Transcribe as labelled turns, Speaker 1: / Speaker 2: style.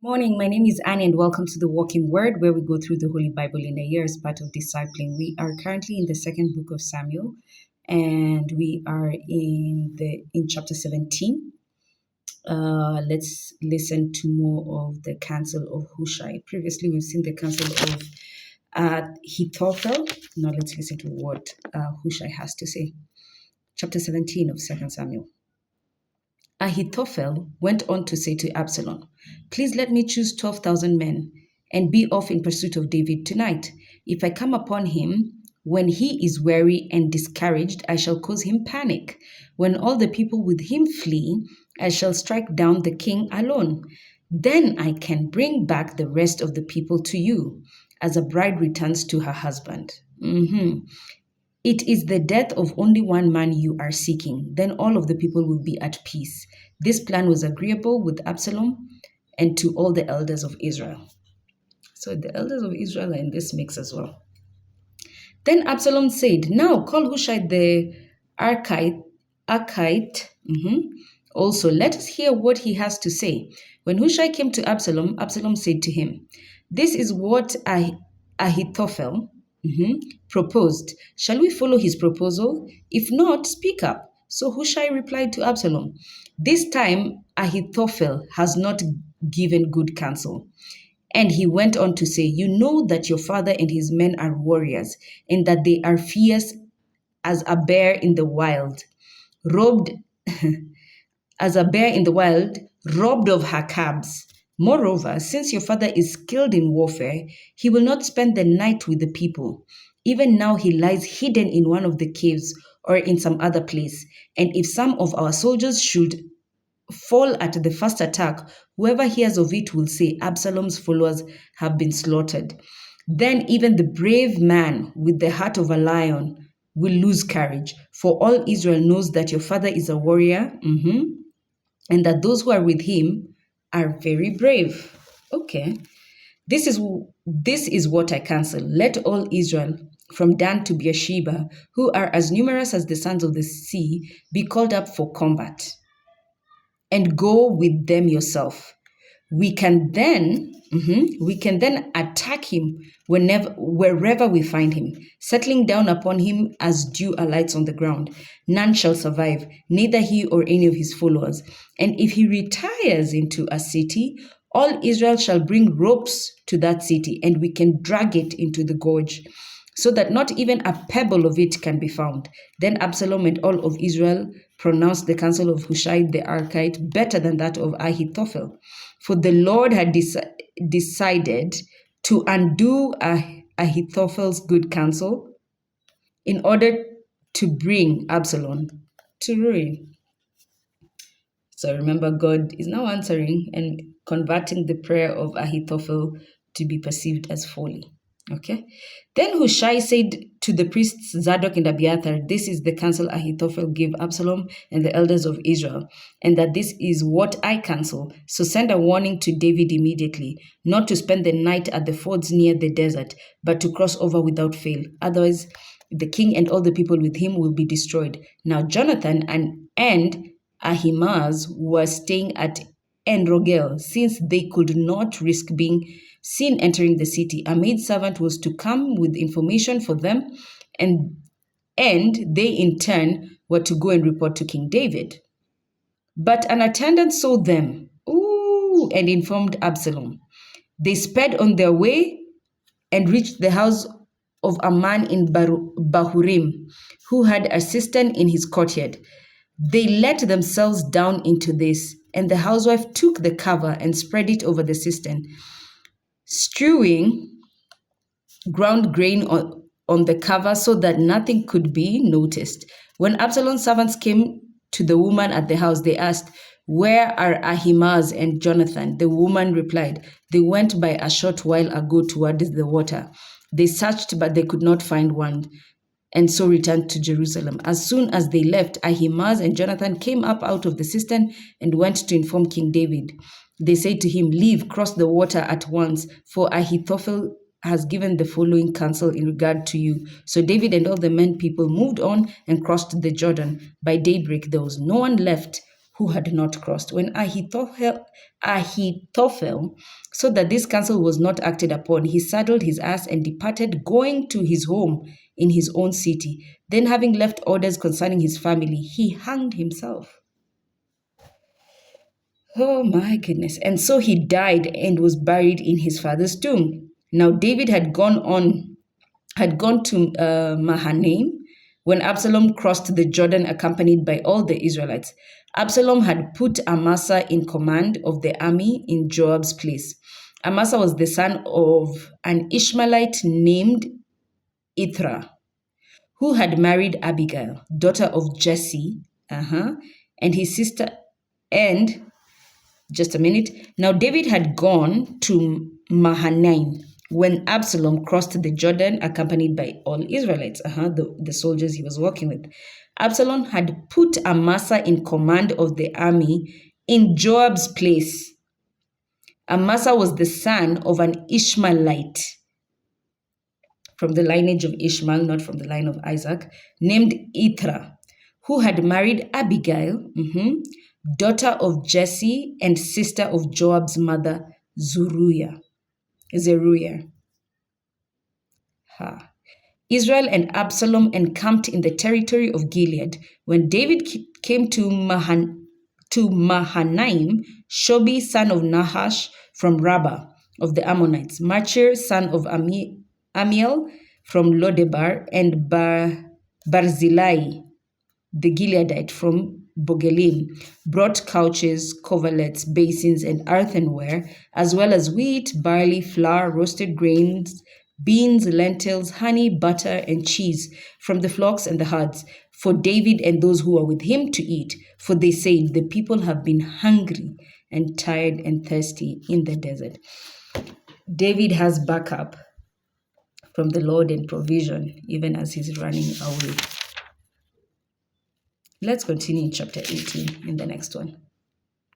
Speaker 1: Morning, my name is Annie, and welcome to the Walking Word, where we go through the Holy Bible in a year as part of discipling. We are currently in the second book of Samuel, and we are in chapter 17. Let's listen to more of the counsel of Hushai. Previously, we've seen the counsel of Ahithophel. Now let's listen to what Hushai has to say. Chapter 17 of 2 Samuel. Ahithophel went on to say to Absalom, "Please let me choose 12,000 men and be off in pursuit of David tonight. If I come upon him when he is weary and discouraged, I shall cause him panic. When all the people with him flee, I shall strike down the king alone. Then I can bring back the rest of the people to you, as a bride returns to her husband." It is the death of only one man you are seeking. Then all of the people will be at peace. This plan was agreeable with Absalom and to all the elders of Israel. So the elders of Israel are in this mix as well. Then Absalom said, "Now call Hushai the Archite. Also, let us hear what he has to say." When Hushai came to Absalom, Absalom said to him, "This is what Ahithophel proposed. Shall we follow his proposal? If not, speak up." So Hushai replied to Absalom, "This time Ahithophel has not given good counsel." And he went on to say, "You know that your father and his men are warriors, and that they are fierce as a bear in the wild, robbed as a bear in the wild, robbed of her cubs. Moreover, since your father is skilled in warfare, he will not spend the night with the people. Even now he lies hidden in one of the caves or in some other place. And if some of our soldiers should fall at the first attack, whoever hears of it will say, 'Absalom's followers have been slaughtered.' Then even the brave man with the heart of a lion will lose courage, for all Israel knows that your father is a warrior, and that those who are with him are very brave." Okay. This is what I counsel. Let all Israel from Dan to Beersheba, who are as numerous as the sands of the sea, be called up for combat, and go with them yourself. We can then attack him wherever we find him, settling down upon him as dew alights on the ground. None shall survive, neither he or any of his followers. And if he retires into a city, all Israel shall bring ropes to that city, and we can drag it into the gorge, so that not even a pebble of it can be found. Then Absalom and all of Israel pronounced the counsel of Hushai the Archite better than that of Ahithophel. For the Lord had decided to undo Ahithophel's good counsel in order to bring Absalom to ruin. So remember, God is now answering and converting the prayer of Ahithophel to be perceived as folly. Okay. Then Hushai said to the priests Zadok and Abiathar, "This is the counsel Ahithophel gave Absalom and the elders of Israel, and that this is what I counsel. So send a warning to David immediately, not to spend the night at the fords near the desert, but to cross over without fail. Otherwise, the king and all the people with him will be destroyed." Now Jonathan and Ahimaaz were staying at En-Rogel, since they could not risk being seen entering the city. A maidservant was to come with information for them, and they in turn were to go and report to King David. But an attendant saw them, and informed Absalom. They sped on their way and reached the house of a man in Bahurim, who had a cistern in his courtyard. They let themselves down into this, and the housewife took the cover and spread it over the cistern, strewing ground grain on the cover so that nothing could be noticed. When Absalom's servants came to the woman at the house, they asked, "Where are Ahimaaz and Jonathan?" The woman replied, "They went by a short while ago toward the water. They searched, but they could not find one, and so returned to Jerusalem." As soon as they left, Ahimaaz and Jonathan came up out of the cistern and went to inform King David. They said to him, "Leave, cross the water at once, for Ahithophel has given the following counsel in regard to you." So David and all the men people moved on and crossed the Jordan. By daybreak, there was no one left who had not crossed. When Ahithophel saw that this counsel was not acted upon, he saddled his ass and departed, going to his home in his own city. Then, having left orders concerning his family, he hanged himself. Oh my goodness. And so he died and was buried in his father's tomb. Now David had gone to Mahanaim when Absalom crossed the Jordan accompanied by all the Israelites. Absalom had put Amasa in command of the army in Joab's place. Amasa was the son of an Ishmaelite named Ithra, who had married Abigail, daughter of Jesse, and his sister. And just a minute. Now David had gone to Mahanaim when Absalom crossed the Jordan accompanied by all Israelites, the soldiers he was working with. Absalom had put Amasa in command of the army in Joab's place. Amasa was the son of an Ishmaelite from the lineage of Ishmael, not from the line of Isaac, named Ithra, who had married Abigail, daughter of Jesse and sister of Joab's mother, Zeruiah. Israel and Absalom encamped in the territory of Gilead. When David came to Mahanaim, Shobi, son of Nahash from Rabbah of the Ammonites, Machir, son of Amiel from Lodebar, and Barzillai, the Gileadite from Bogelim, brought couches, coverlets, basins, and earthenware, as well as wheat, barley, flour, roasted grains, beans, lentils, honey, butter, and cheese from the flocks and the herds, for David and those who were with him to eat. For they said, the people have been hungry and tired and thirsty in the desert. David has backup from the Lord and provision, even as he's running away. Let's continue in chapter 18 in the next one.